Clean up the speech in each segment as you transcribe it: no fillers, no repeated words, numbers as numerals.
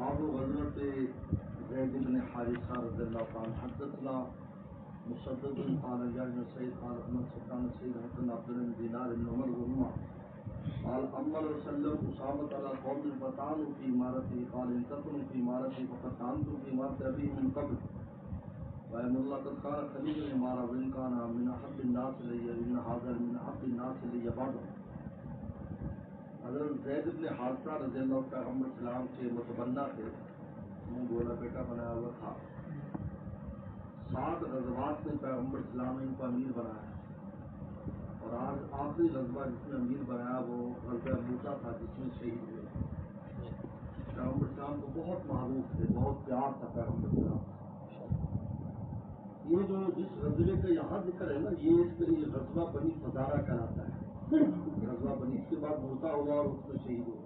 باب غزوة زيد بن حارثة رضي الله عنه حدثنا مسدد قال جابر سعيد قال ابن سفيان سعيد حدثنا عبد الله بن دينار بن عمر بن عمر قال أما وسلم أسامة على قوم فتعنوا في إمارته قال إن تكونوا في إمارته فقد طعنتم في إمارة أبيه من قبل وأن الله قد قال خليل الإمارة وإن كان من أحب الناس إلي إن هذا من أحب الناس إلي بعده. حضرت زید بن حارثہ رضی اللہ پیغمبر اسلام کے متبنہ تھے، منہ بولا بیٹا بنایا ہوا تھا. 7 غزوات میں پیغمبر اسلام نے ان کو امیر بنایا اور آج آخری غزوہ جس میں امیر بنایا وہ غزوہ موسیٰ تھا جس میں شہید ہوئے. پیغمبر اسلام کو بہت معروف تھے، بہت پیار تھا پیغمبر اسلام. یہ جو جس غزوے کا یہاں ذکر ہے نا، یہ اس کے لیے غزوہ بنی فزارہ کہلاتا ہے. غزوہ بنی، اس کے بعد موسیٰ ہوا اور اس میں شہید ہوا.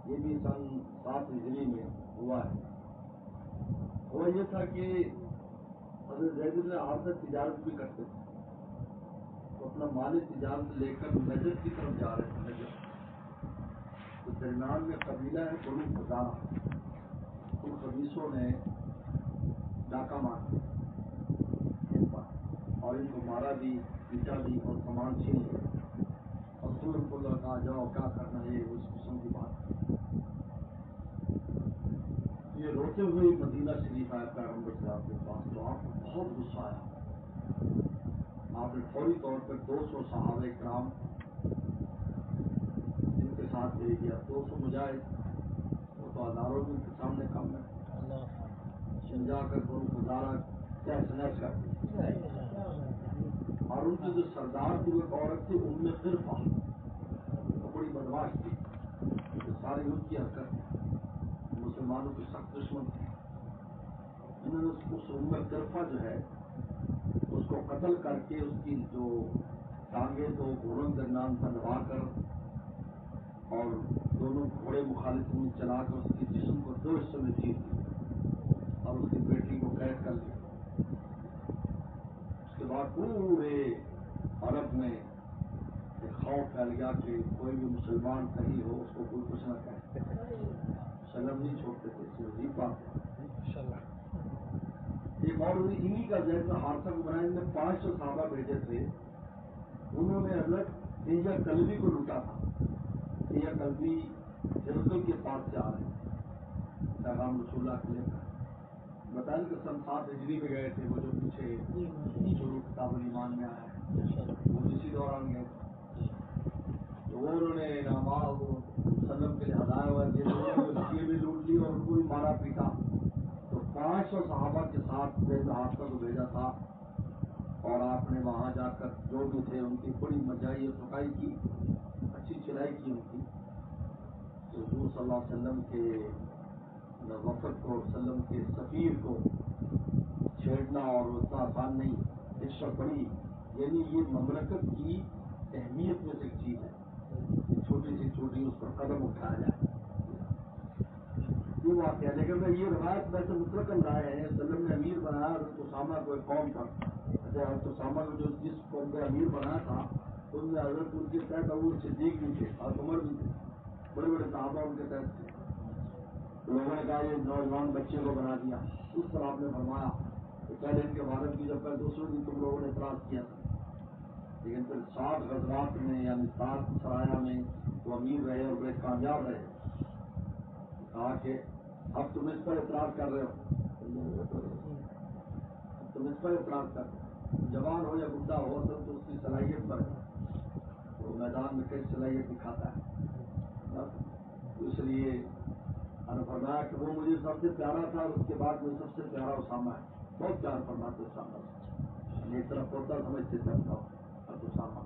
یہ بھی سن 7 ہجری میں ہوا ہے. ہوا یہ تھا کہ حضرت زید بن حارثہ تجارت بھی کرتے تھے، تو اپنا مال تجارت لے کر نجد کی طرف جا رہے تھے. نجد تو درمیان میں قبیلہ ہے بنو فزارہ. ان خبیثوں نے ڈاکہ مارا ان پر اور ان کو مارا بھی، پیٹا بھی اور سامان چھین لیا. رسول اللہ کہا جاؤ کیا کرنا ہے، اس قسم کی بات. یہ روتے ہوئے مدینہ شریف آیا پیغمبر صاحب کے پاس، تو آپ کو بہت غصہ آیا. آپ نے فوری طور پر 200 صحابہ کرام ان کے ساتھ بھیج دیا. 200 مجاہد، وہ تو ہزاروں کے سامنے کم ہے. جا کر بنو فزارہ تہس نہس کر دی. اور ان کی جو سردار تھی وہ ایک عورت تھی ام قرفہ، وہ بڑی بدماش تھی. ساری ان کی حرکت مسلمانوں کی سخت دشمن تھی. انہوں نے اس ام قرفہ جو ہے اس کو قتل کر کے اس کی جو ٹانگیں تو گھوڑوں کے درمیان بندھوا کر اور دونوں گھوڑے مخالف میں چلا کر اس کے جسم کو 2 حصوں میں چیر دیا اور اس کی بیٹی کو قید کر لیا. اس کے بعد پورے عرب میں ایک خوف پھیل گیا کہ کوئی بھی مسلمان کہیں ہو اس کو کوئی کچھ نہ کہے. سلم نہیں چھوڑتے تھے. اس میں عجیب بات ہے. ایک اور انہی کا زید بن حارثہ کو بنایا. ان میں 500 صحابہ بھیجے تھے. انہوں نے حضرت دہیہ کلبی کو لوٹا تھا. دہیہ کلبی ہرقل کے پاس سے آ رہے تھے پیغام رسول اللہ کے لے کر. بتائیں کہ سن 7 ہجری میں گئے تھے. وہ جو پیچھے شروع کتاب الایمان میں آیا ہے وہ اسی دوران گئے تھے. تو وہ انہوں نے انعامات وسلم کے لیے ہدایا ہوا یہ بھی لوٹ لی اور ان کو بھی مارا پیٹا. تو 500 صحابہ کے ساتھ زید بن حارثہ کو بھیجا تھا اور آپ نے وہاں جا کر جو بھی تھے ان کی بڑی مجائی فکائی کی، اچھی چلائی کی ان کی. تو حضور صلی اللہ علیہ وسلم کے وفد کو، وسلم کے سفیر کو چھیڑنا اور اتنا آسان نہیں. اس پر بڑی، یعنی یہ مملکت کی اہمیت میں سے ایک چیز ہے. چھوٹی سی چھوٹی اس پر قدم اٹھایا جائے یہ واقعہ. لیکن میں یہ روایت ویسے مطلق رائے ہے. وسلم نے امیر بنایا حضرت اسامہ کو ایک قوم پر. حضرت اسامہ کو جو جس قوم کا امیر بنایا تھا ان میں حضرت ان کے تحت ابو صدیق بھی تھے اور عمر بھی تھے. بڑے بڑے صحابہ ان کے تحت تھے. لوگوں نے کہا یہ نوجوان بچے کو بنا دیا. اس طرح آپ نے فرمایا کہ پہلے ان کے والد کی جب پہلے دوسرے دن تم لوگوں نے اعتراض کیا تھا، لیکن پھر 7 غزوات میں یعنی 7 سرایہ میں وہ امیر رہے اور بڑے کامیاب رہے. کہا کہ اب تم اس پر اعتراض کر رہے ہو، تم اس پر اعتراض کر رہے ہو. جوان ہو یا بڈھا ہو تو اس کی صلاحیت پر ہے. تو میدان میں کئی صلاحیت دکھاتا ہے. اس لیے فرمایا کہ وہ مجھے سب سے پیارا تھا اور اس کے بعد مجھے سب سے پیارا اسامہ ہے. بہت پیار فرماتے اسامہ سے. ایک طرف ہوتا سمجھتے تھے اسامہ.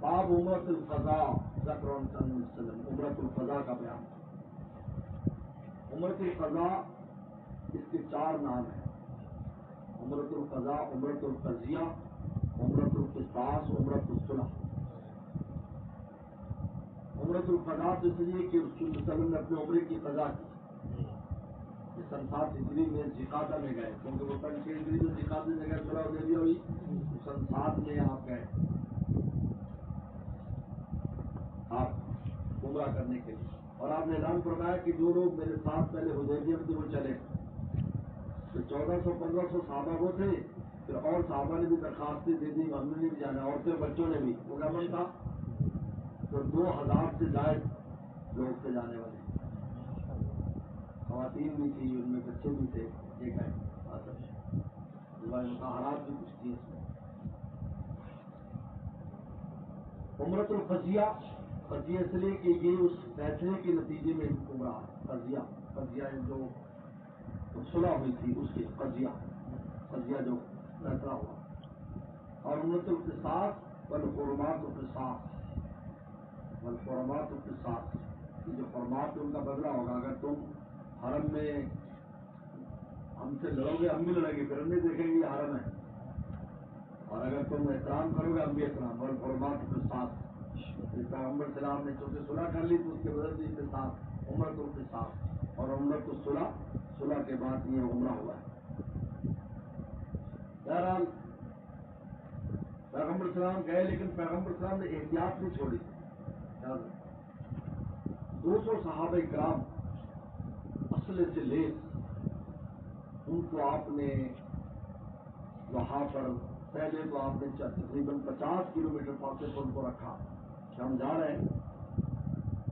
باب عمرۃ القضاء ذکر عمرۃ القضاء کا بیان. عمرۃ القضاء اس کے 4 نام ہیں. عمرۃ القضاء، عمرۃ القضیہ، عمرۃ القصاص، عمرۃ الصلح. عمرۃ القضاء اس لیے کہ رسول اللہ صلی اللہ علیہ وسلم نے اپنے عمرے کی قضا کی. سن 7 ہجری میں ذوالقعدہ میں گئے، کیونکہ وہ سن 6 ہجری میں ذوالقعدہ میں گئے صلح حدیبیہ ہوئی. سن 7 میں آپ گئے آپ عمرہ کرنے کے لیے. اور آپ نے اعلان فرمایا کہ جو لوگ میرے ساتھ پہلے حدیبیہ میں تھے وہ چلے. تو 1400-1500 صحابہ وہ تھے. پھر اور صحابہ نے بھی درخواستیں دے دی، ہم نے بھی جانا، عورتیں بچوں نے بھی. وہ امن تھا تو 2000 سے زائد لوگ تھے جانے والے. خواتین بھی تھی، ان میں بچے بھی تھے. ایک ہے مطالعات بھی کچھ تھی اس میں. عمرۃ القضیہ، قضیہ اس لیے کہ یہ اس فیصلے کے نتیجے میں عمرہ قضیہ جو صلح ہوئی تھی اس کے قضیہ جو فیصلہ ہوا. اور عمرۃ القصاص والحرمات القصاص، یہ جو حرمات ان کا بدلہ ہوگا. اگر تم حرم میں ہم سے لڑو گے ہم بھی لڑیں گے، پھر ہم نہیں دیکھیں گے یہ حرم ہے. اور اگر تم احترام کرو گے ہم بھی احترام. والحرمات القصاص، پیغمبر سلام نے چونکہ صلح کر لی تو اس کے بدل سے قصاص، عمرۃ القصاص. اور عمرۃ صلح کے بعد یہ عمرہ ہوا ہے. بہرحال پیغمبر سلام گئے، لیکن پیغمبر سلام نے احتیاط نہیں چھوڑی. 200 صحابہ کرام اسلحے سے لیس، ان کو آپ نے وہاں پر پہلے تو آپ نے تقریباً 50 کلومیٹر فاصلے پر ان کو رکھا کہ ہم جا رہے ہیں،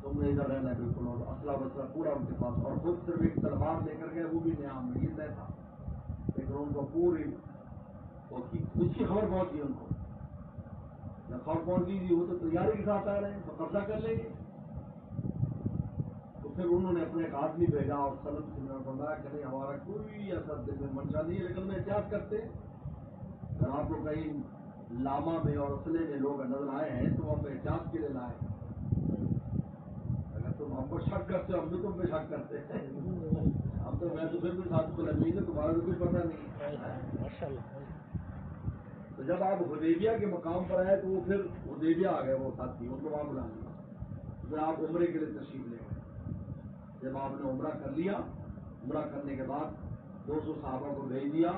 تم نے ادھر رہنا ہے بالکل. اور اسلحہ وسلح پورا ان کے پاس، اور خود صرف ایک تلوار لے کر گئے، وہ بھی نیام میں یہ طے تھا. لیکن ان کو پوری اس کی خبر بہت تھی ان کو. جب خبر پہنچ گئی تھی وہ تو تیاری کے ساتھ آ رہے ہیں تو قبضہ کر لیں گے. تو پھر انہوں نے اپنے ایک آدمی بھیجا اور سلم سے فرمایا کہ نہیں ہمارا کوئی ایسا دل میں منشا نہیں ہے، لیکن میں احتیاط کرتے اگر آپ کو کہیں لاما میں اور اسلحے میں لوگ نظر آئے ہیں تو ہم احتیاط کے لیے لائے. اگر تم ہم کو شک کرتے ہو ہم بھی تم پہ شک کرتے ہیں. ہم تو میں تو پھر بھی ساتھ کو لگی ہے، تمہارا تو کچھ پتہ نہیں. تو جب آپ حدیبیہ کے مقام پر آئے تو وہ پھر حدیبیہ آ گئے، وہ ساتھی ان کو وہاں بلا لیا. پھر آپ عمرے کے لیے تشریف لے گئے. جب آپ نے عمرہ کر لیا، عمرہ کرنے کے بعد 200 صحابہ کو بھیج دیا،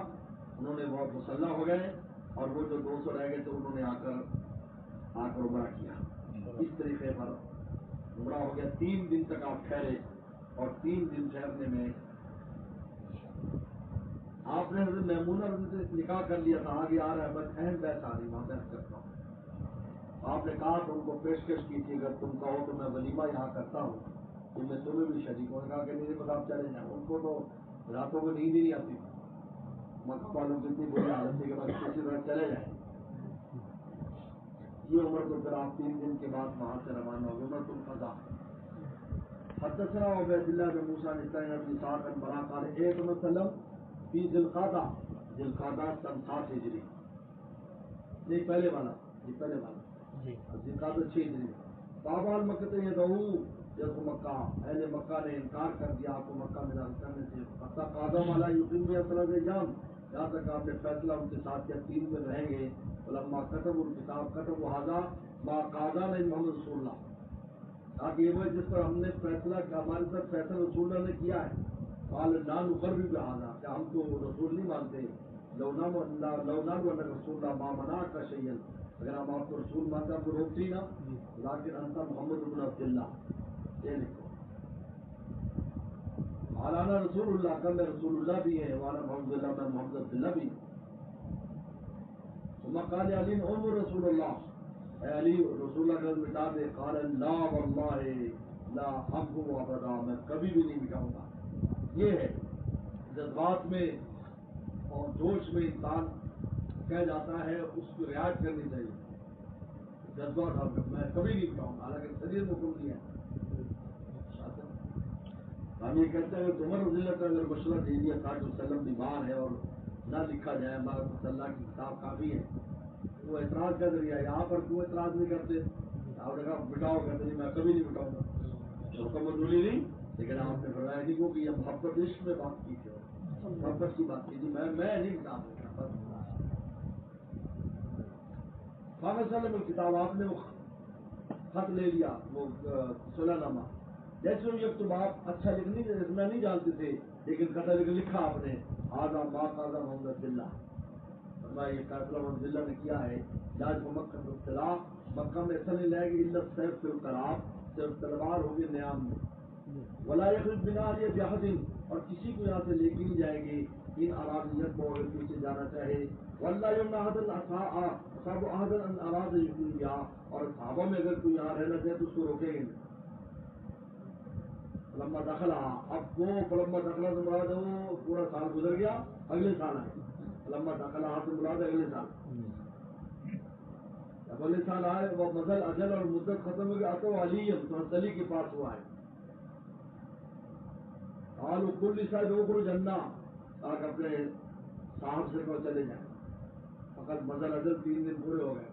انہوں نے بہت مسلح ہو گئے. اور وہ جو 200 رہ گئے تھے انہوں نے آ کر عمرہ کیا. اس طریقے پر عمرہ ہو گیا. 3 دن تک آپ ٹھہرے، اور 3 دن ٹھہرنے میں آپ نے حضرت میمونہ رضی سے نکاح کر لیا تھا. آگے آ رہا ہے، بس اہم بحث آ رہی، وہاں بحث کرتا ہوں. آپ نے کہا تو ان کو پیشکش کی تھی اگر تم کہو تو میں ولیمہ یہاں کرتا ہوں تو میں تمہیں بھی شریک ہوں. کہا کہ نہیں بس آپ چلے جائیں. ان کو تو راتوں کو نیند ہی نہیں آتی. مکہ والوں کی اتنی بری حالت تھی کہ بس کسی طرح چلے جائیں. یہ عمر تو پھر آپ 3 دن کے بعد وہاں سے روانہ ہو گئے. عمر القضا. حدثنا عبید اللہ بن موسیٰ نسائن ابن اسحاق عن براء قال ایت وسلم فی ذی القعدہ سن 7 ہجری. نہیں پہلے والا ذی القعدہ 6 ہجری. بابا المکہ یدعو جب مکہ اہل مکہ نے انکار کر دیا آپ کو مکہ میں داخل کرنے سے. حتی قادم علی یقیم ثلاث ایام، یہاں تک آپ نے فیصلہ ان کے ساتھ کیا 3 دن رہیں گے. فلما کتب الکتاب کتب هذا ما قاضانا محمد رسول اللہ. تاکہ یہ وہ جس پر ہم نے فیصلہ کیا، ہمارے ساتھ فیصلہ رسول اللہ نے کیا ہے. قال لا نقرب بهذا، کہ ہم تو رسول نہیں مانتے. لو نام رسول اللہ ما منعک شیئا، اگر ہم آپ کو رسول مانتے آپ کو روکتی نا. لیکن انت محمد بن عبد اللہ، یہ لکھو. مولانا رسول اللہ کا میں رسول اللہ بھی ہے، وانا محمد اللہ میں محمد عبد اللہ بھی. ثم قال علی عمر رسول اللہ، اے علی رسول اللہ کا مٹا دے. قال لا واللہ لا امحو ابدا، میں کبھی بھی نہیں مٹاؤں گا. یہ ہے جذبات میں اور جوش میں انسان کہہ جاتا ہے، اس کی رعایت کرنی چاہیے. جذبات میں کبھی نہیں مٹاؤں گا، حالانکہ شریعت حکم دیا ہے. ہم یہ کہتے ہیں کہ عمر رضی اللہ کا اگر مشورہ دے دیا تھا کہ وسلم بیمار ہے اور نہ لکھا جائے، ہمارا صلی اللہ کی کتاب کافی ہے، وہ اعتراض کا ذریعہ. یہاں پر کیوں اعتراض نہیں کرتے؟ آپ نے کہا مٹاؤ، کہتے نہیں میں کبھی نہیں مٹاؤں گا. حکم منظوری نہیں، لیکن آپ نے فرمایا نہیں کیونکہ یہ محبت عشق میں بات کی تھی، محبت کی بات کی تھی. میں نہیں مٹا سکتا. خانہ صاحب میں کتاب آپ نے وہ خط لے لیا، وہ صلح نامہ. جیسے یہ تو آپ اچھا لکھنا نہیں جانتے تھے، لیکن قطع لکھا آپ نے آزا ما قاضا محمد عبداللہ. فرمایا یہ فیصلہ محمد عبداللہ نے کیا ہے. لاج کو مکہ اطلاع، مکہ میں ایسا نہیں لائے گی اللہ سیف فی القراب، صرف تلوار ہوگی نیام میں. ولا یخرج من اہلہ بأحد، اور کسی کو یہاں سے لے کے نہیں جائیں گے ان ارادیت کو اگر پیچھے جانا چاہے. واللہ یمنع احدا اصحاب احد ان اراد یقیم یہاں، اور صحابہ میں اگر کوئی یہاں رہنا چاہے تو اس کو روکیں گے نہیں. فلما دخلا، اب وہ فلما دخلا سے مراد ہے وہ پورا سال گزر گیا، اگلے سال آئے. فلما دخلا سے مراد اگلے سال. اب اگلے سال آئے وہ مزل اجل اور مدت ختم ہو گیا تو علی تو علی کے پاس وہ آئے. قالوا كل شاید اخرج عنا، تاکہ اپنے صاحب سے کو چلے جائیں. فقط مزل اجل 3 دن پورے ہو گئے.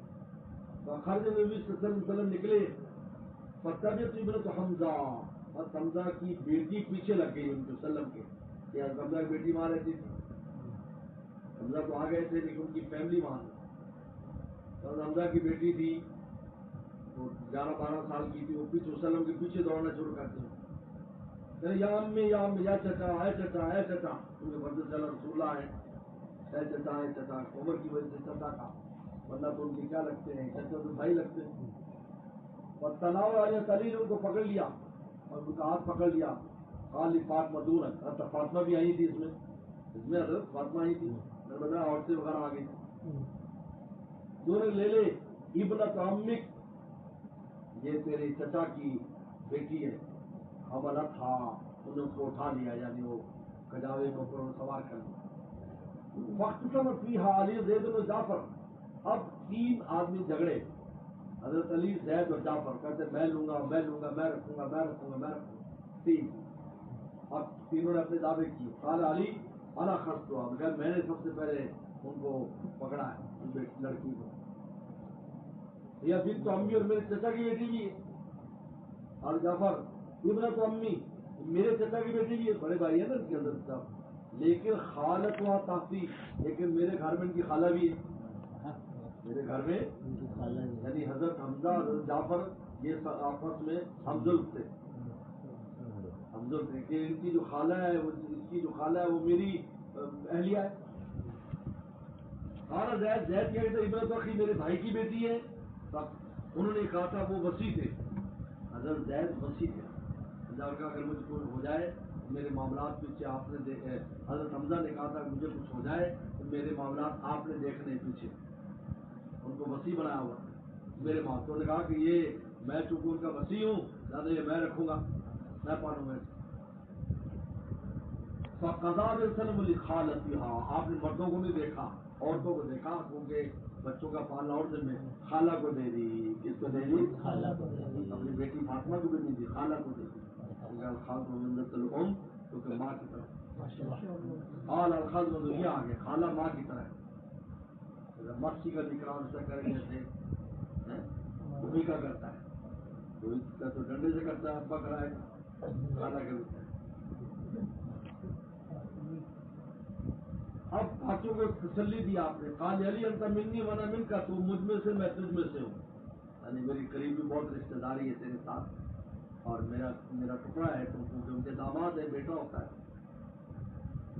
خرج نبی صلی اللہ علیہ وسلم نکلے. فتبعت ابنت حمزہ، اور حمزہ کی بیٹی پیچھے لگ گئی ان کے وسلم کے. یا حمزہ کی بیٹی وہاں رہتی تھی. حمزہ تو آ گئے تھے لیکن ان کی فیملی وہاں تھی. حمزہ کی بیٹی تھی، وہ 11-12 سال کی تھی. وہ پیچھے وسلم کے پیچھے دوڑنا شروع کرتے ہیں. یا امی یا امی، یا چچا اے چچا اے چچا. ان کے پردے سے رسول اللہ ہے اے چچا اے چچا. عمر کی وجہ سے چچا کا، ورنہ تو ان کے کیا لگتے ہیں، چچا تو بھائی لگتے ہیں. اور تناؤ علیہ علی نے ان کو پکڑ لیا اور ان کا ہاتھ پکڑ لیا. خالی فاطمہ دور ہے، فاطمہ بھی آئی تھی اس میں حضرت فاطمہ آئی تھی. میں نے بتایا عورتیں وغیرہ آ گئی تھی. دور لے لے ابنت عمک، یہ تیرے چچا کی بیٹی ہے. حملت تھا، انہوں نے اس کو اٹھا لیا، یعنی وہ کجاوے کے اوپر سوار کر لیا. وقت سمجھ فیہا علی زید و جعفر. اب 3 آدمی جھگڑے، حضرت علی، زید اور جعفر. کہتے میں لوں گا میں لوں گا، میں رکھوں گا میں رکھوں گا میں رکھوں گا. 3. اب تینوں نے اپنے دعوے کیے. قال علی انا خصتها، مگر میں نے سب سے پہلے ان کو پکڑا ہے، اس لڑکی کو. یہ بنت امی، اور میرے چچا کی بیٹی بھی ہے. اور جعفر ابنت امی، میرے چچا کی بیٹی بھی ہے. بڑے بھائی ہیں نا ان کے اندر سب. لیکن خالت وہاں تحتی، لیکن میرے گھر میں ان کی خالہ بھی ہے. میرے گھر میں یعنی حضرت حمزہ حضرت جعفر یہ آپس میں ہمزلف تھے. ہمزلف تھے کہ ان کی جو خالہ ہے اس کی جو خالہ ہے وہ میری اہلیہ ہے. خالہ زید کیا کہتے ابنت اخی، میرے بھائی کی بیٹی ہے. انہوں نے کہا تھا وہ وسیع تھے، حضرت زید وسیع تھے. اگر مجھے کوئی ہو جائے میرے معاملات پیچھے آپ نے دیکھے. حضرت حمزہ نے کہا تھا مجھے کچھ ہو جائے تو میرے معاملات آپ نے دیکھنے پیچھے. ان کو وسیع بنایا ہوا میرے ماں نے کہا کہ یہ میں چونکہ ان کا وسیع ہوں زیادہ یہ میں رکھوں گا، میں پالوں گا. فقضا وسلم لخالتها، آپ نے مردوں کو نہیں دیکھا عورتوں کو دیکھا، کیونکہ بچوں کا پالنا اور ذمہ. خالہ کو دے دی. کس کو دے دی؟ خالہ کو دے دی. اپنی بیٹی فاطمہ کو بھی نہیں دی، خالہ کو دے دی. الخالہ منزلۃ الام، کیونکہ ماں کی طرح. قال الخالہ منزلۃ، یہ آگے خالہ ماں کی طرح ہے. مکسی کا ذکر ایسا کرے جیسے کوئی کا کرتا ہے، کوئی کا تو ڈنڈے سے کرتا ہے، ابا کرائے گا، خالہ کے روپ میں. اب بچوں کو تسلی دی آپ نے. قال علی انت منی وانا من کا، تو مجھ میں سے میں تجھ میں سے ہوں. یعنی میری قریبی بہت رشتے داری ہے تیرے ساتھ، اور میرا ٹکڑا ہے تم، کیونکہ ان کے داماد ہے، بیٹا ہوتا ہے.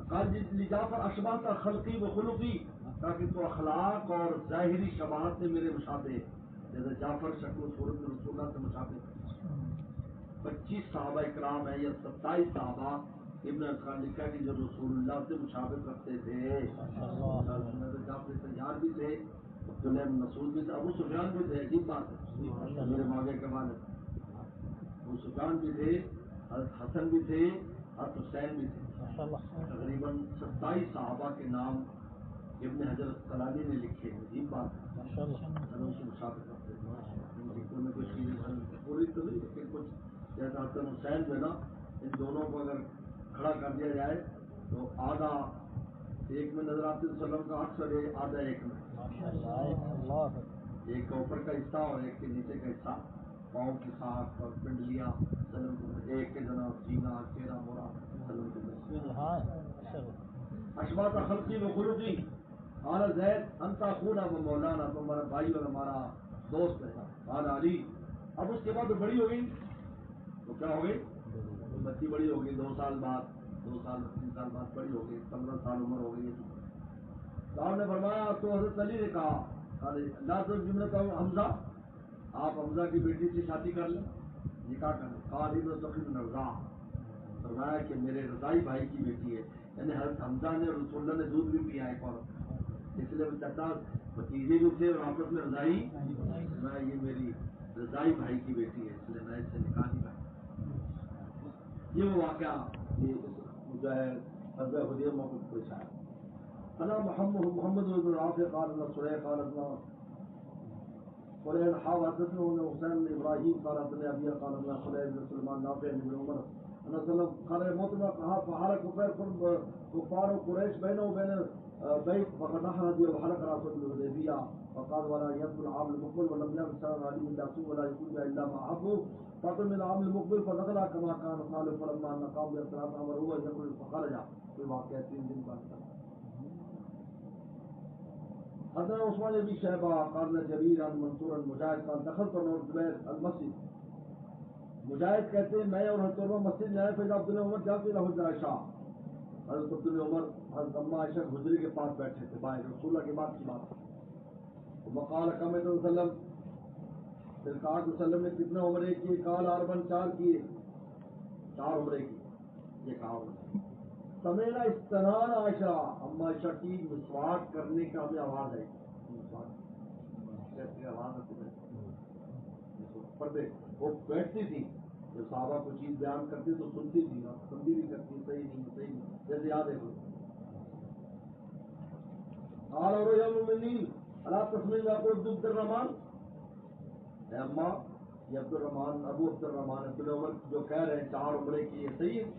قال جعفر اشبہت خلقی و خلقی، تاکہ تو اخلاق اور ظاہری شباہت سے میرے مشابہ، جیسے جعفر شکل و صورت میں رسول اللہ سے مشابہ. 25 صحابہ اکرام ہیں یا 27 صحابہ ابن اسحاق لکھا کہ جو رسول اللہ سے مشابہت رکھتے تھے. جعفر تیار بھی تھے، عبداللہ بن مسعود بھی تھے، ابو سفیان بھی تھے. عجیب بات ہے میرے ماگے کے بعد ابو سفیان بھی تھے، حضرت حسن بھی تھے، حضرت حسین بھی تھے. تقریباً 27 صحابہ کے نام ابن حجر اسقلانی نے لکھے. عجیب بات ہے، ان سے مشابہت رکھتے تھے. ان میں کچھ چیزیں پوری تو نہیں، لیکن کچھ جیسا حسن حسین جو نا، ان دونوں کو اگر کھڑا کر دیا جائے تو آدھا ایک میں نظر آتے وسلم کا اکثر ہے، آدھا ایک میں. ایک کا اوپر کا حصہ اور ایک کے نیچے کا حصہ، پاؤں کی ساکھ اور پنڈلیاں سلم کے، ایک کے جناب سینہ چہرہ مورا سلم کے. اشباط خلقی و خلقی. قال زید انت اخونا و مولانا، تو ہمارا بھائی اور ہمارا دوست ہے. قال علی، اب اس کے بعد وہ بڑی ہو گئی تو کیا ہو گئی؟ بچی بڑی ہو گئی، 2 سال بعد 2 سال 3 سال بعد بڑی ہو گئی، 15 سال عمر ہو گئی. صاحب نے فرمایا تو حضرت علی نے کہا لا تزوج ابنت حمزہ، آپ حمزہ کی بیٹی سے شادی کر لیں. نکاح کرنے. قال ابن سخی بن رضاع, فرمایا کہ میرے رضائی بھائی کی بیٹی ہے, یعنی حضرت حمزہ نے اور رسول اللہ نے دودھ بھی پیا ایک اور, اس لیے چچا بھتیجے جو تھے اور آپس میں رضائی, میں یہ میری رضائی بھائی کی بیٹی ہے, اس لیے میں اس سے نکاح نہیں کرتا. یہ وہ واقعہ جو ہے غزوہ حدیبیہ موقع پیش آیا. انا محمد بن رافع قال ابن سريع قال ابن سريع حدثنا حسين بن ابراهيم قال ابن ابي قال ابن سريع بن سليمان نافع بن عمر ان صلى قال موتنا فحرك كفار قريش بينه وبين بيت فقد نحر هديه وحلق راسه بالحديبيه فقال ولا يدخل العام المقبل ولم يكن سلام عليه من داسوم ولا يكون الا ما عفو فاطمه من العام المقبل فدخل كما كان قال فلما ان قام بالصلاه امر هو يدخل فخرج في واقعه 3 دن بعد. حضرت عثمان بن شیبہ قال جریر عن منصور مجاہد قال دخلت انا والزبیر المسجد. مجاہد کہتے ہیں میں اور حضرت عمر مسجد میں آئے فاذا عبد الله عمر جالس الى حجر عائشہ. حضرت عبد الله عمر حضرت اما عائشہ حجرے کے پاس بیٹھے تھے باہر, رسول اللہ کے بعد کی بات. وقال كم صلی اللہ علیہ وسلم, پھر کہا کہ وسلم نے کتنے عمرے کیے؟ قال اربن, 4 کیے, 4 عمرے کیے. یہ کہا سمینا استنان عائشہ, اما عائشہ کی مسواک کرنے کا ہمیں آواز آئی. مسواک آواز پردے وہ بیٹھتی تھی, جب صحابہ کو چیز بیان کرتی تو سنتی تھی اور سمجھی بھی کرتی, صحیح نہیں, جیسے یاد ہے کوئی. قال اور یا المؤمنین الا تسمعون یقول عبد الرحمن, اے اماں یہ عبد الرحمن ابو عبد الرحمن عبد العمر جو کہہ رہے ہیں 4 عمرے کی, یہ صحیح ہے.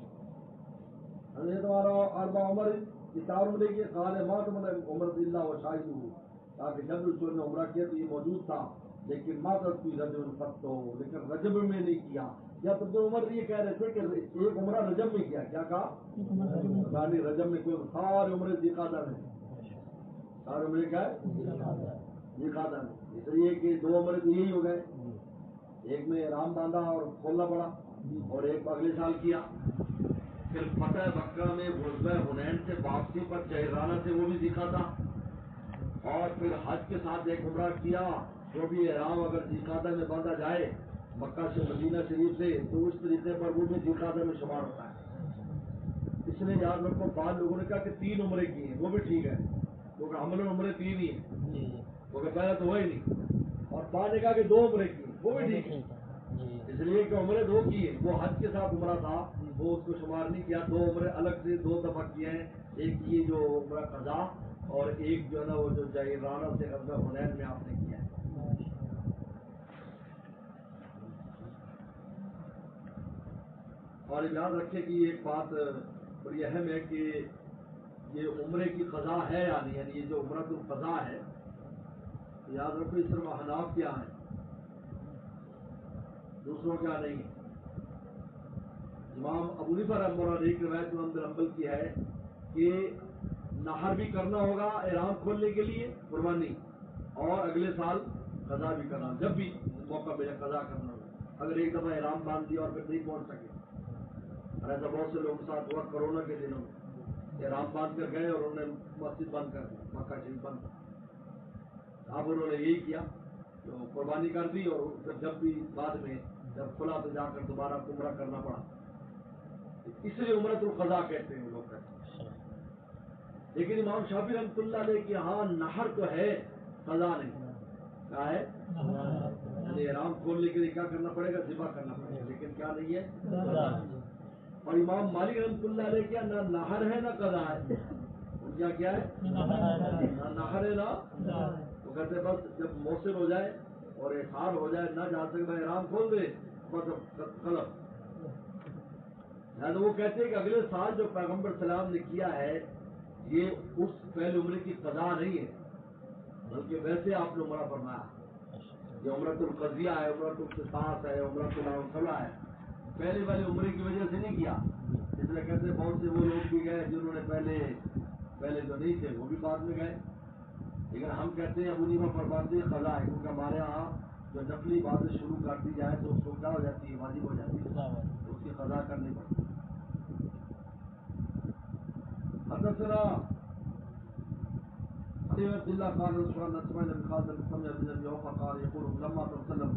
اربع عمر, یہ 4 عمرے کی. قال ما تمن عمر اللہ و شاہدہ, تاکہ جب رسول نے عمرہ کیا تو یہ موجود تھا, لیکن ما تذکر رجب الفتح, لیکن رجب میں نہیں کیا. یا عبد عمر یہ کہہ رہے تھے کہ ایک عمرہ رجب میں کیا, کیا کہا یعنی رجب میں کوئی, سارے عمرے ذیقعدہ میں, سارے عمرے کیا ہے ذیقعدہ میں. اس لیے کہ 2 عمرے تو یہی ہو گئے, ایک میں احرام باندھا اور کھولنا پڑا, اور ایک اگلے سال کیا. پھر فتح مکہ میں غزوہ حنین سے واپسی پر جہرانہ سے وہ بھی ذیقعدہ, اور پھر حج کے ساتھ ایک عمرہ کیا جو بھی احرام اگر ذیقعدہ میں باندھا جائے مکہ سے مدینہ شریف سے تو اس طریقے پر وہ بھی ذیقعدہ میں شمار ہوتا ہے. اس لیے یاد رکھو, بعض لوگوں نے کہا کہ 3 عمرے کیے, وہ بھی ٹھیک ہے کیونکہ عمل عمرے 3 ہی ہیں, کیونکہ پہلا تو ہوا ہی نہیں. اور بعض نے کہا کہ 2 عمرے کیے, وہ بھی ٹھیک ہے, اس لیے کہ عمرے 2 کیے, وہ حج کے ساتھ عمرہ تھا وہ اس کو شمار نہیں کیا. 2 عمرے الگ سے 2 دفعہ کیے ہیں, ایک یہ جو عمرہ قضا اور ایک جو ہے نا وہ جو جہرانہ سے غزوہ حنین میں آپ نے کیا ہے. اور یاد رکھے کہ یہ ایک بات بڑی اہم ہے کہ یہ عمرے کی قضا ہے یا نہیں, یعنی یہ جو عمرۃ القضا ہے, یاد رکھو اس طرح حناف کیا ہے, دوسروں کیا نہیں ہے. امام ابو حنیفہ رحمہ اللہ علیہ کی روایت امام بن حنبل کی ہے کہ نہر بھی کرنا ہوگا احرام کھولنے کے لیے قربانی, اور اگلے سال قضا بھی کرنا, جب بھی موقع ملے قضا کرنا ہوگا. اگر ایک دفعہ احرام باندھ دیا اور پھر نہیں پہنچ سکے, ایسا بہت سے لوگوں کے ساتھ ہوا کرونا کے دنوں میں, احرام باندھ کر گئے اور انہوں نے مسجد بند کر دی, مکہ شریف بند. اب انہوں نے یہی کیا, تو قربانی کر دی, اور پھر جب بھی بعد میں جب کھلا تو جا کر دوبارہ عمرہ کرنا پڑا. اس لیے عمرۃ القضا کہتے ہیں لوگ کہتے ہیں. لیکن امام شافعی رحمۃ اللہ علیہ کے ہاں نہر تو ہے, قضا نہیں. کیا ہے یعنی احرام کھولنے کے لیے کیا کرنا پڑے گا, ذبح کرنا پڑے گا, لیکن کیا نہیں ہے. اور امام مالک رحمۃ اللہ علیہ کیا نہ نہر ہے نہ قضا ہے, ان کا کیا ہے نہ نہر ہے نہ, وہ کہتے بس جب موسر ہو جائے اور احسار ہو جائے, نہ جا سکے احرام کھول دے بس قلب. وہ کہتے ہیں کہ اگلے سال جو پیغمبر سلام نے کیا ہے یہ اس پہلے عمرے کی قضا نہیں ہے, بلکہ ویسے آپ نے عمرہ فرمایا. یہ عمرۃ القضیہ ہے, عمرۃ القصاص ہے, عمرۃ العمرہ ہے, پہلے والے عمرے کی وجہ سے نہیں کیا. اس لیے کہتے ہیں بہت سے وہ لوگ بھی گئے جنہوں نے پہلے جو نہیں تھے وہ بھی بعد میں گئے. لیکن ہم کہتے ہیں ابو حنیفہ فرماتے ہیں قضا ہے, کیونکہ ہمارے یہاں جو نقلی باتیں شروع کر دی جائے تو اس کو کیا ہو جاتی ہے, واجب ہو جاتی ہے, اس کی قضا کرنی پڑتی ہے. حدثنا عبد الله قال رسول الله صلى الله عليه وسلم سمع بن ابي اوفى قال يقول لما تسلم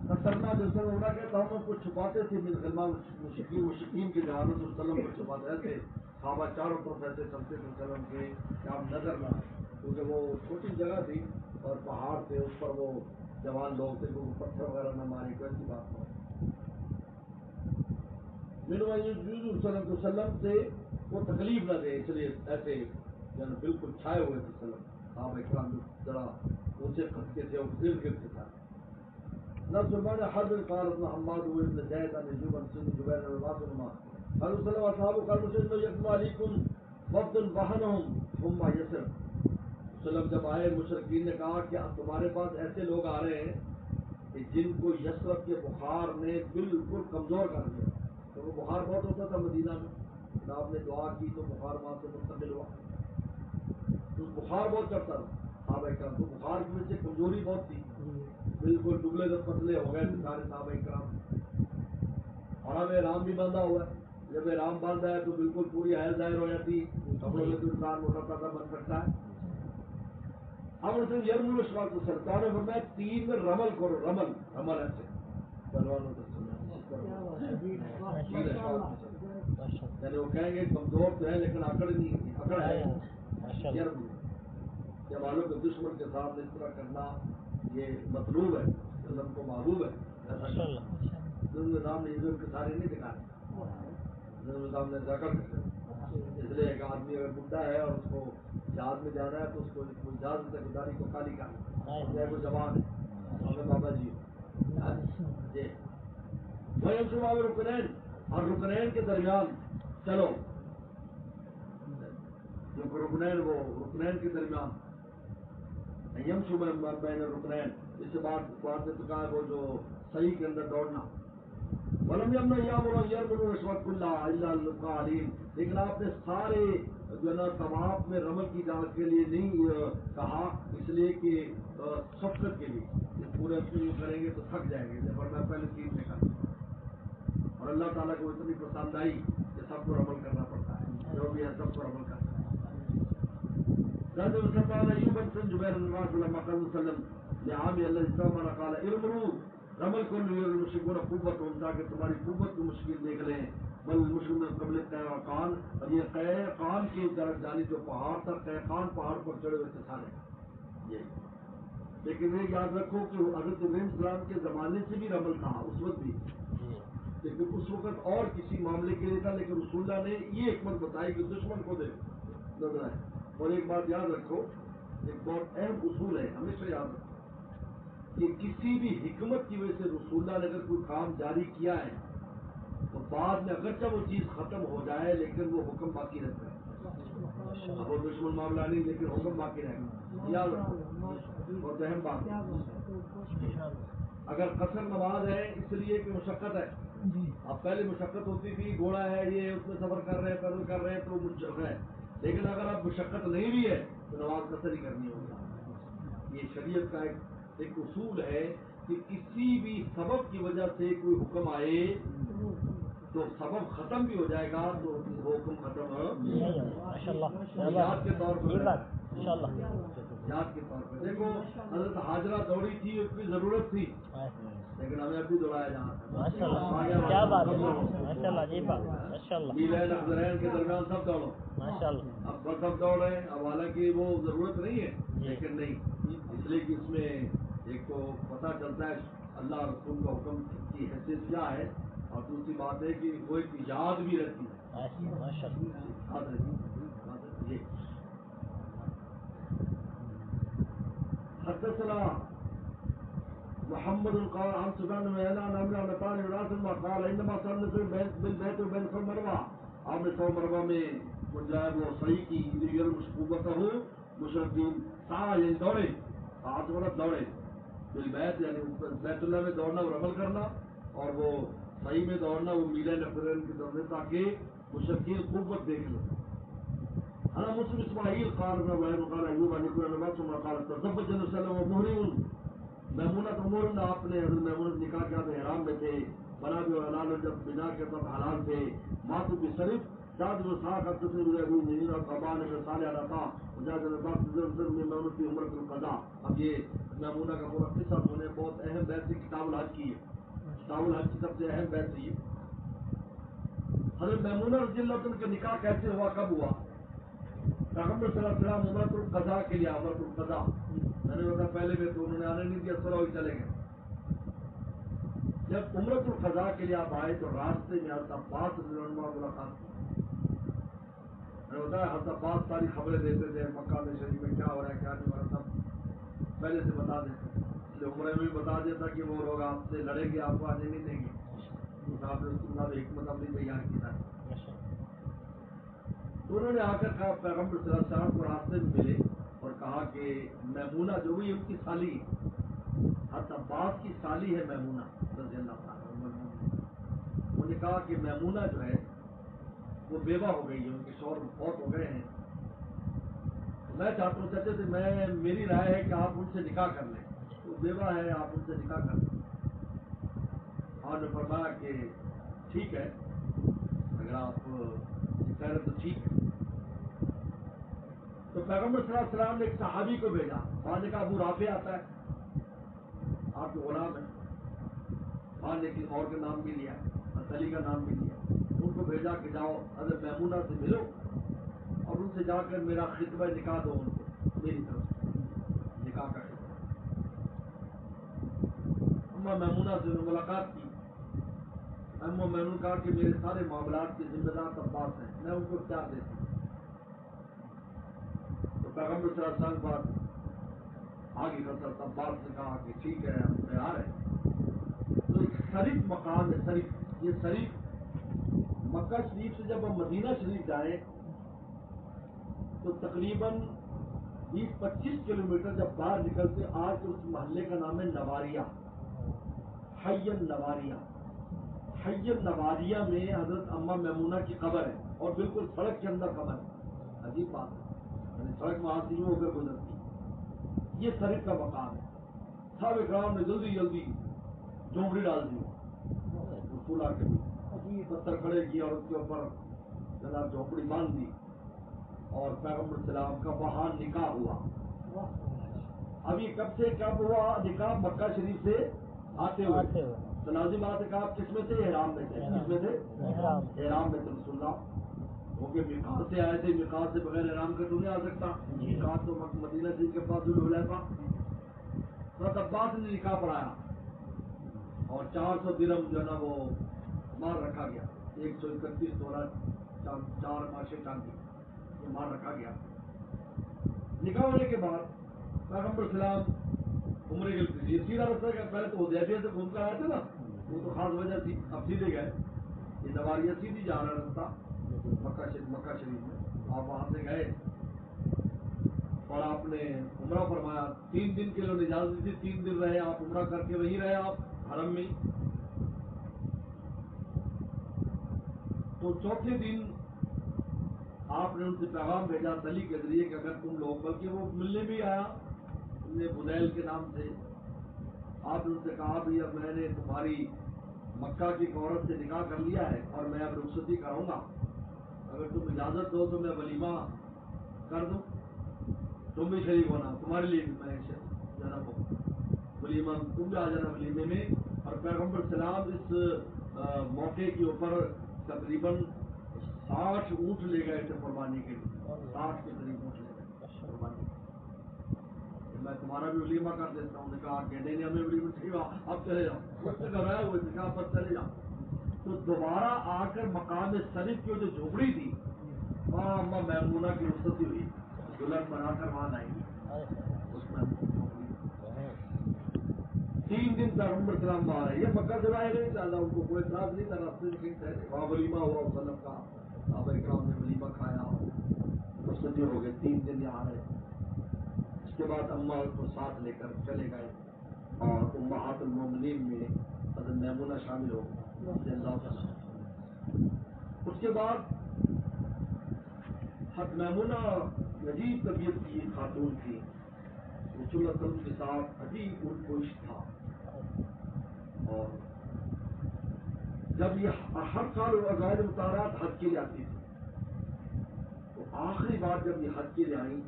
خطرنا جیسے ہونا کہ تو ہم کچھ چھپاتے تھے مشکین کے جہانت وسلم کو چھپاتے تھے. صحابہ چاروں طرف ایسے چلتے تھے وسلم کے کہ ہم نظر نہ آئے, کیونکہ وہ چھوٹی جگہ تھی اور پہاڑ تھے, اس پر وہ جوان لوگ تھے, وہ پتھر وغیرہ نہ مارے, کوئی ایسی بات نہیں. وسلم سے وہ تکلیف نہ دے, اس لیے ایسے یعنی بالکل چھائے ہوئے تھے وسلم. صحابہ اکرام ذرا اونچے خط کے تھے اور ارد گرد تھا. نصر حرب قالت محمد بن زید عن ايوب بن جبير بن الواسطة قال صلى الله عليه وسلم يقم عليكم وفد بهنهم ثم يسر. وسلم جب آئے مشرکین نے کہا کہ اب تمہارے پاس ایسے لوگ آ رہے ہیں کہ جن کو یثرب کے بخار نے بالکل کمزور کر دیا. تو وہ بخار بہت ہوتا تھا مدینہ میں, آپ نے دعا کی تو بخار وہاں سے منتقل ہوا. تو بخار بہت کرتا تھا صحابہ کرام, تو بخار کی وجہ سے کمزوری بہت تھی, بالکل دبلے تو پتلے ہو گئے سارے صحابہ کرام. اور اب احرام بھی باندھا ہوا ہے, جب احرام باندھا ہے تو بالکل پوری حیض ظاہر ہو جاتی, کپڑوں میں تو انسان موٹا تازہ بن سکتا ہے. اب اسے یرمل اشواق کو سرکار نے فرمایا 3 میں رمل کرو, رمل ایسے پہلوانوں سے یعنی وہ کہیں گے کمزور تو ہے لیکن اکڑ نہیں, اکڑ ہے. یرمل جب والوں کے دشمن کے ساتھ اس طرح کرنا یہ مطلوب ہے, قلم کو محبوب ہے. نظام نے عزت کے سارے نہیں دکھائے, نظام نے ذکر کر. اس لیے ایک آدمی اگر بڈھا ہے اور اس کو جہاز میں جانا ہے تو اس کو اجازت ہے گداری کو خالی کرنا, کوئی جوان ہے ہمیں بابا جی جی وہی رکنین اور رکنین کے درمیان چلو, جو رکنین کے درمیان یمشو بین الرکنین, اس سے بات نے تو کہا وہ جو صحیح کے اندر دوڑنا. ولم یمن یرملوا رشوت اللہ الا القالین, لیکن آپ نے سارے جو ہے نا طواف میں رمل کی جانچ کے لیے نہیں کہا, اس لیے کہ شفقت کے لیے پورے کریں گے تو تھک جائیں گے. فرمایا پہلے 3 میں کرنا, اور اللہ تعالیٰ کو اتنی پسند آئی کہ سب کو رمل کرنا پڑتا ہے, جو بھی ہے سب کو رمل کرنا ہے. ایوب بن جبیر لما قال وسلم لعامي الذي استمر قال ارملوا رمل کو المشركون قوت ہوں, تاکہ تمہاری قوت کو مشکل دیکھ لیں. بل المشركون قبل قیقان, اور یہ قیقان کی طرف جانی جو پہاڑ تک قیقان پہاڑ پر چڑھے ہوئے تھے سارے. لیکن یہ یاد رکھو کہ حضرت ابراہیم السلام کے زمانے سے بھی رمل تھا اس وقت بھی, لیکن اس وقت اور کسی معاملے کے لیے تھا. لیکن رسول اللہ نے یہ حکمت بتائی کہ دشمن کو دے نظر آئے. اور ایک بات یاد رکھو, ایک بہت اہم اصول ہے, ہمیشہ یاد رکھو کہ کسی بھی حکمت کی وجہ سے رسول اللہ نے اگر کوئی کام جاری کیا ہے تو بعد میں اگرچہ وہ چیز ختم ہو جائے لیکن وہ حکم باقی رہتا ہے. اب وہ دشمن معاملہ نہیں لیکن حکم باقی رہے گا. یاد رکھو, بہت اہم بات. اگر قصر نماز ہے اس لیے کہ مشقت ہے, اب پہلے مشقت ہوتی تھی, گھوڑا ہے یہ اس میں سفر کر رہے ہیں پیدل کر رہے ہیں تو مشقت ہے, لیکن اگر اب مشقت نہیں بھی ہے تو نماز قصر ہی کرنی ہوگی. یہ شریعت کا ایک اصول ہے کہ کسی بھی سبب کی وجہ سے کوئی حکم آئے تو سبب ختم بھی ہو جائے گا تو وہ حکم ختم یاد کے طور پر یاد کے طور پر. دیکھو حضرت حاجرہ دوڑی تھی, اس کی ضرورت تھی, لیکن ہمیں ابھی دوڑایا جانا تھا. میلین اخذرین کے درمیان سب دوڑو, اب سب دوڑ رہے ہیں. اب حالانکہ وہ ضرورت نہیں ہے لیکن نہیں, اس لیے کہ اس میں ایک تو پتہ چلتا ہے اللہ رسول کا حکم کی حیثیت کیا ہے, اور دوسری بات ہے کہ وہ ایک یاد بھی رہتی ہے. حدثنا محمد قال عن سفيان بن عيينة عن عمرو بن طارق بن عاصم قال انما صلى بالبيت وبين المروه, آپ نے سو مربع میں جو ہے وہ صحیح کی مشکوبت ہو مشرقین سارا یعنی دوڑے, آج مرد دوڑے بالبیت یعنی بیت اللہ میں دوڑنا اور عمل کرنا, اور وہ صحیح میں دوڑنا وہ میلین اخذرین کی دوڑنے, تاکہ مشرقین قوت دیکھ لیں. انا مسلم اسماعیل قال قال ایوب عن ابن عباس قال تزوج النبي صلى الله عليه وسلم محرم, میمونہ عمر نے آپ نے حضرت میمونہ نکاح کیا تو احرام میں تھے, بنا بھی حلال, جب بنا کے تب حلال تھے. ماتو بھی صرف زاد الوساق التصویر المؤمنین اور قبان میں صالح رفا وجاز الباق ذر میں مولود کی عمرۃ القضاء. اب یہ میمونہ کا پورا قصہ انہوں نے بہت اہم بحث سے کتاب الحج کی ہے. کتاب الحج کی سب سے اہم بحث یہ حضرت میمونہ رضی اللہ عنہ کا نکاح کیسے ہوا, کب ہوا. پیغمبر صلی اللہ علیہ وسلم عمرۃ القضاء کے لیے, عمرۃ القضاء میں نے بتا پہلے میں تو انہوں نے آنے نہیں دیا, سرا ہوئی چلے گئے. جب عمرۃ القضاء کے لیے آپ آئے تو راستے میں حضرت عباس رضی اللہ عنہ ملاقات کی. میں نے بتایا حضرت عباس ساری خبریں دیتے تھے مکہ میں شریف میں کیا ہو رہا ہے کیا نہیں ہو رہا, سب پہلے سے بتا دیتے. اس لیے عمرے میں بھی بتا دیتا کہ وہ لوگ آپ سے لڑیں گے, آپ کو آنے نہیں دیں گے. آپ نے اس کے بعد حکمت اپنی تیار کی تھا. تو انہوں نے آ کر کہا پیغمبر صلی اللہ علیہ وسلم کو راستے میں ملے اور کہا کہ میمونہ جو بھی ان کی سالی ہے, حضرت عباس کی سالی ہے میمونہ رضی اللہ عنہ. انہوں نے کہا کہ میمونہ جو ہے وہ بیوہ ہو گئی ہے, ان کے شوہر فوت ہو گئے ہیں. میں چاہتا ہوں چاہتے تھے میں میری رائے ہے کہ آپ ان سے نکاح کر لیں. وہ بیوہ ہے, آپ ان سے نکاح کر لیں. آپ نے فرمایا کہ ٹھیک ہے, اگر آپ کہہ رہے تو ٹھیک ہے. تو پیغمبر صلی اللہ علیہ وسلم نے ایک صحابی کو بھیجا. وہاں نے کہا ابو رافع آتا ہے, آپ کے غلام ہیں. وہاں نے کسی اور کا نام بھی لیا, علی کا نام بھی لیا. ان کو بھیجا کہ جاؤ حضرت میمونہ سے ملو اور ان سے جا کر میرا خطبہ نکاح دو ان کو, میری طرف سے نکاح کا خطبہ. اما میمونہ سے ملاقات کی. اما میں نے کہا کہ میرے سارے معاملات کے ذمہ دار عباس ہیں, میں ان کو اختیار دیتی ہوں. تو پیغمبر صلی اللہ علیہ وسلم پر آگے حضرت عباس نے کہا کہ ٹھیک ہے ہم تیار ہیں. تو ایک شریف مقام ہے, شریف. یہ شریف مکہ شریف سے جب ہم مدینہ شریف جائیں تو تقریباً 20-25 کلومیٹر جب باہر نکلتے, آج اس محلے کا نام ہے نواریہ, حی النواریہ. حی النواریہ میں حضرت اماں میمونہ کی قبر ہے اور بالکل سڑک کے اندر قبر ہے. عجیب بات ہے, یعنی سڑک وہاں سے یوں ہو کر گزرتی. یہ شریف کا مقام ہے. صاحب اکرام نے جلدی جلدی جھونپڑی ڈال دی, پھولا کے پتھر کھڑے کیا اور اس کے اوپر جناب جھونپڑی باندھ دی اور پیغمبر السلام کا وہاں نکاح ہوا. اب یہ کب سے کب ہوا نکاح؟ مکہ شریف سے آتے ہوئے. تو لازم بات ہے کہ آپ کس میں تھے؟ احرام میں تھے. کس میں تھے؟ احرام میں تھے رسول اللہ, کیونکہ میقات سے آئے تھے. میقات سے بغیر احرام کے تو نہیں آ سکتا. میقات تو مدینہ شریف کے پاس ذوالحلیفہ. حضرت عباس نے نکاح پڑھایا اور 400 درہم جو ہے نا وہ مار رکھا گیا. 131 تولہ 4 ماشے چاندی یہ مار رکھا گیا. نکاح ہونے کے بعد پیغمبر السلام عمرے کے لیے سیدھا رستہ گیا. پہلے تو حدیبیہ سے گھوم کر آئے تھے نا, وہ تو خاص وجہ تھی. اب سیدھے گئے. یہ نواریہ سیدھی جا رہا رستہ مکہ شریف میں. آپ وہاں سے گئے اور آپ نے عمرہ فرمایا. 3 دن کے لیے اجازت دی, 3 دن رہے آپ عمرہ کر کے وہیں رہے آپ حرم میں. تو چوتھے دن آپ نے ان سے پیغام بھیجا تلی کے ذریعے کہ اگر تم لوگ, بلکہ وہ ملنے بھی آیا بدیل کے نام سے. آپ نے ان سے کہا بھی اب میں نے تمہاری مکہ کی ایک عورت سے نکاح کر لیا ہے اور میں اب رخصتی کروں گا, اگر تم اجازت دو تو میں ولیمہ کر دوں, تم بھی شریک ہونا, تمہارے لیے بھی میں جناب ولیمہ, تم بھی آ جانا ولیمے میں. اور پیغمبر السلام اس موقع کے اوپر تقریباً 60 اونٹ لے گئے تھے قربانی کے لیے. 60 کے قریب اونٹ لے گئے قربانی. میں تمہارا بھی ولیمہ کر دیتا ہوں. نے کہا کہ نہیں ہمیں ولیمہ ٹھیک ہے اب چلے جاؤ. اس سے گھبرایا ہوئے تھے, کہا پر چلے جاؤ. تو دوبارہ آ کر مقام شریف کی جو جھوپڑی تھی وہاں اماں میمونہ کی رخصتی ہوئی, دلہن بنا کر وہاں لائیں گی. اس میں 3 دن پیغمبر السلام وہاں رہے. یہ مکہ سے باہر نہیں چاہتا, ان کو کوئی اعتراض نہیں تھا. راستے میں کہیں ٹھہرے, وہاں ولیمہ ہوا وسلم کا, صحابہ اکرام نے ولیمہ کھایا, رخصتی ہو گئے. 3 دن یہاں رہے. اس کے بعد اماں کو ساتھ لے کر چلے گئے اور امہات المومنین میں حضرت میمونہ شامل ہو رضی اللہ عنہ. اس کے بعد حضرت میمونہ عجیب طبیعت کی خاتون تھی. رسول اللہ صلی اللہ علیہ وسلم کے ساتھ عجیب پرجوش تھا. اور جب یہ ہر سال عقائد مطالعات حج کے لیے آتی تھی آخری بار جب یہ حج کے لیے آئی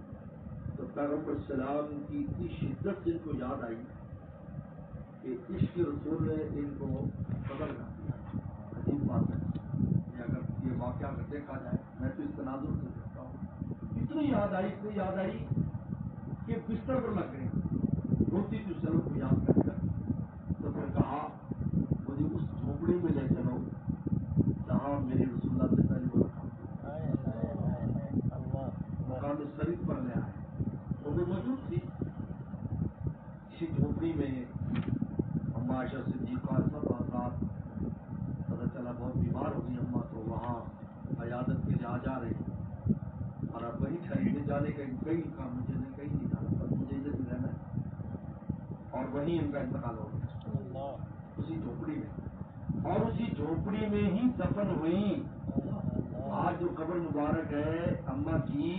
تو پیغمبر السلام کی اتنی شدت سے ان کو یاد آئی کہ عشق رسول نے ان کو بدل کر دیا. عجیب بات ہے کہ اگر یہ واقعہ اگر دیکھا جائے، میں تو اس تناظر سے دیکھتا ہوں، اتنی یاد آئی کہ بستر پر لگ گئی، روتی تھی سلم کو یاد کر کر. تو پھر کہا مجھے اس جھونپڑی میں لے چلو جہاں میری رسول اللہ سے پہلے ملاقات، مقام شریف پر لے آئے. تو وہ موجود تھی اسی جھونپڑی میں. اماں عائشہ صدیقہ سب حضرات پتہ چلا بہت بیمار ہو گئی اماں، تو وہاں عیادت کے لیے آ جا رہی اور اب وہیں ٹھہری نہیں جانے کا کہیں کام مجھے نہیں کہیں نہیں جانا، بس مجھے ادھر بھی رہنا ہے. اور وہیں ان کا انتقال ہو گیا اسی جھونپڑی میں، اور اسی جھونپڑی میں ہی دفن ہوئی. آج جو قبر مبارک ہے اماں کی،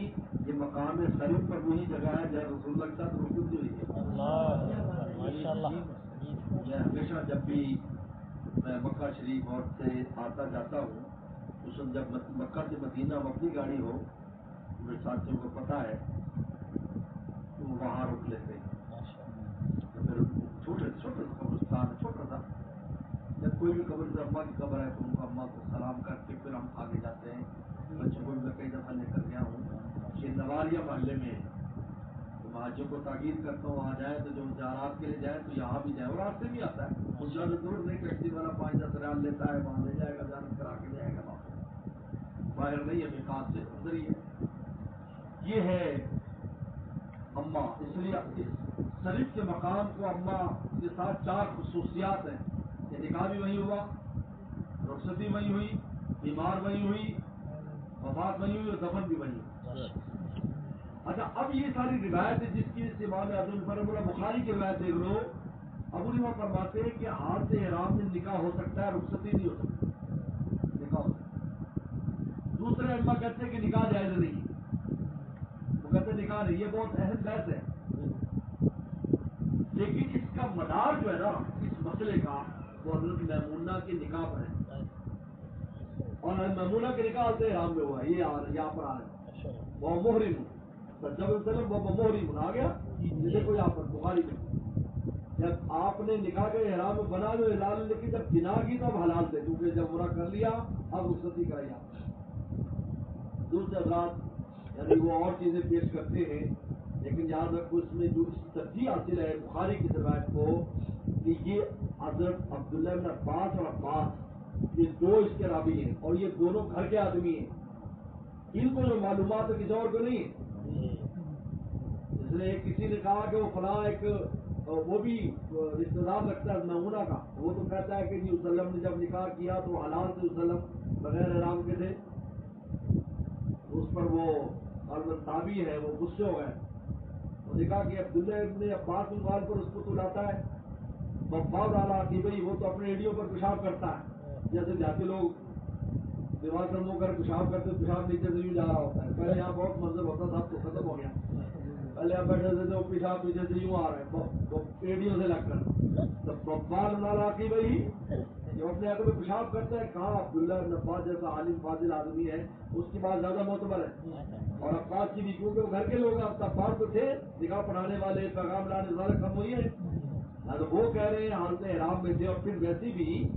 یہ مقام شریف پر وہی جگہ ہے جہاں رسول اللہ کے ساتھ رخصت ہوئی ہے. میں ہمیشہ جب بھی میں مکہ شریف اور سے آتا جاتا ہوں، اس وقت جب مکہ سے مدینہ ہم اپنی گاڑی ہو، میرے ساتھیوں کو پتہ ہے تو وہ وہاں رک لیتے ہیں. پھر چھوٹا سا قبرستان ہے، چھوٹا سا. جب کوئی بھی قبر سے اماں کی قبر ہے تو ان کو اماں کو سلام کر کے پھر ہم آگے جاتے ہیں. بچوں کو میں کئی دفعہ لے کر گیا ہوں. یہ نواریہ محلے میں ہے، تو حاجیوں کو تاکید کرتا ہوں وہاں جائیں تو جو زیارات کے لیے جائیں تو یہاں بھی جائیں. اور راستے بھی آتا ہے، اس زیادہ دور نہیں، ٹیکسی والا 5-10 ریال لیتا ہے، وہاں لے جائے گا، زیارت کرا کے لے آئے گا واپس. باہر نہیں ہے، میقات سے اندر ہی ہے. یہ ہے اماں. اس لیے اس شریف کے مقام کو اماں کے ساتھ 4 خصوصیات ہیں کہ نکاح بھی وہیں ہوا، رخصتی وہیں ہوئی، بیمار وہیں ہوئی، وفات وہیں ہوئی اور دفن بھی وہیں ہوئی. اچھا، اب یہ ساری روایتیں جس کی امام اعظم فرمایا بخاری کی روایت دیکھ لو. ابو ہریرہ فرماتے ہیں کہ حالت احرام میں نکاح ہو سکتا ہے، رخصتی نہیں ہو سکتی. نکاح ہو سکتا ہے. دوسرے علماء کہتے ہیں کہ نکاح جائز نہیں، وہ کہتے ہیں نکاح نہیں. یہ بہت اہم بحث ہے، لیکن اس کا مدار جو ہے نا اس مسئلے کا وہ حضرت میمونہ کے نکاح پر ہے. اور میمونہ کے نکاح حالت احرام میں ہوا ہے. یہ یہاں پر آ رہا ہے وہ محرم جب وسلم وہ محرم آ گیا. دیکھو یہاں پر بخاری میں جب آپ نے نکاح کے احرام میں بنا لو حلال، لیکن جب جنا کی تو اب حلال تھے، کیونکہ جب برا کر لیا اب رخصتی کرائی. آپ دوسرے حضرات یعنی وہ اور چیزیں پیش کرتے ہیں، لیکن یاد رکھو اس میں جو ترجیح حاصل ہے بخاری کی روایت کو کہ یہ حضرت عبداللہ بن عباس اور عباس یہ 2 اس کے راوی ہیں، اور یہ دونوں گھر کے آدمی ہیں. ان کو جو معلومات ہے کسی اور کو نہیں ہے. اس لیے کسی نے کہا کہ وہ فلاں ایک وہ بھی رشتے دار لگتا ہے میمونہ کا، وہ تو کہتا ہے کہ جی وسلم نے جب نکاح کیا تو حلال سے وسلم بغیر احرام کے تھے. اس پر وہ تابی ہے وہ غصے ہو گئے. وہ دیکھا کہ عبداللہ ابن عباس موبائل پر اس کو تلاتا ہے بفا ڈالا کہ بھائی وہ تو اپنے ریڈیو پر پیشاب کرتا ہے، جیسے جاتے لوگ دیوار پر منہ کر پیشاب کرتے، پیشاب نیچے سے یوں جا رہا ہوتا ہے. پہلے یہاں بہت منظر ہوتا تھا، اب تو ختم ہو گیا. پہلے آپ بیٹھے تھے تو پیشاب پیچھے سے یوں آ رہا ہے ریڈیو سے لگ کر. تو بفا ڈالا کہ بھائی جو اپنے آگے میں پیشاب کرتا ہے. کہاں عبداللہ بن عباس جیسا عالم فاضل آدمی ہے اس کی بات زیادہ معتبر ہے، اور عباس کی بھی، کیونکہ وہ گھر کے لوگ ہیں. عباس تو تھے نکاح پڑھانے والے، پیغام لانے والے، کم ہوئی ہے. وہ کہہ رہے ہیں حالت احرام میں تھے. اور پھر ویسے بھی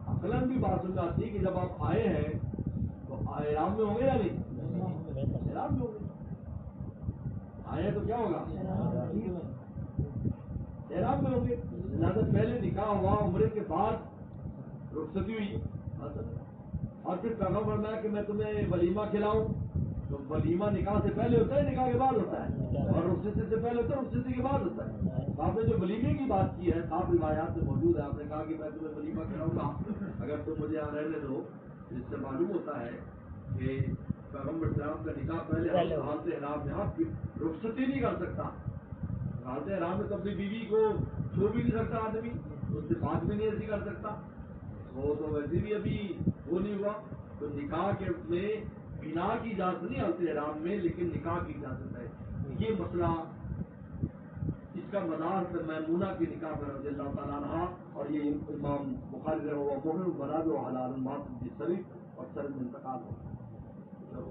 عقلاً بھی بات سن آتی ہے کہ جب آپ آئے ہیں تو احرام میں ہوں گے یا نہیں؟ احرام میں ہوں گے. آئے تو کیا ہوگا؟ احرام میں ہوں گے. لہٰذا پہلے نکاح ہوا، عمرے کے بعد رخصتی ہوئی. اور پھر پیغام فرمایا کہ میں تمہیں ولیمہ کھلاؤں. تو ولیمہ نکاح سے پہلے ہوتا ہے، نکاح کے بعد ہوتا ہے، اور رخصتی سے پہلے ہوتا ہے، رخصتی کے بعد ہوتا ہے. آپ نے جو ولیمے کی بات کی ہے آپ روایات میں موجود ہے. آپ نے کہا کہ میں تمہیں ولیمہ کھلاؤں گا اگر تم مجھے یہاں رہنے دو. اس سے معلوم ہوتا ہے کہ پیغمبر اسلام کا نکاح پہلے حالت احرام میں آپ رخصتی نہیں کر سکتا. حالت احرام میں تو اپنی بیوی کو چھو بھی نہیں سکتا آدمی، اس سے بات بھی نہیں ایسی کر سکتا. وہ تو ویسے بھی ابھی وہ نہیں ہوا. تو نکاح کے میں بنا کی اجازت نہیں حالت احرام میں، لیکن نکاح کی اجازت ہے. یہ مسئلہ اس کا مدار میمونہ کے نکاح پر رضی اللہ تعالیٰ عنہ، اور یہ امام بخاری رحمہ اللہ محرم بنا دو حلال المات شریف اور سر میں انتقال ہو.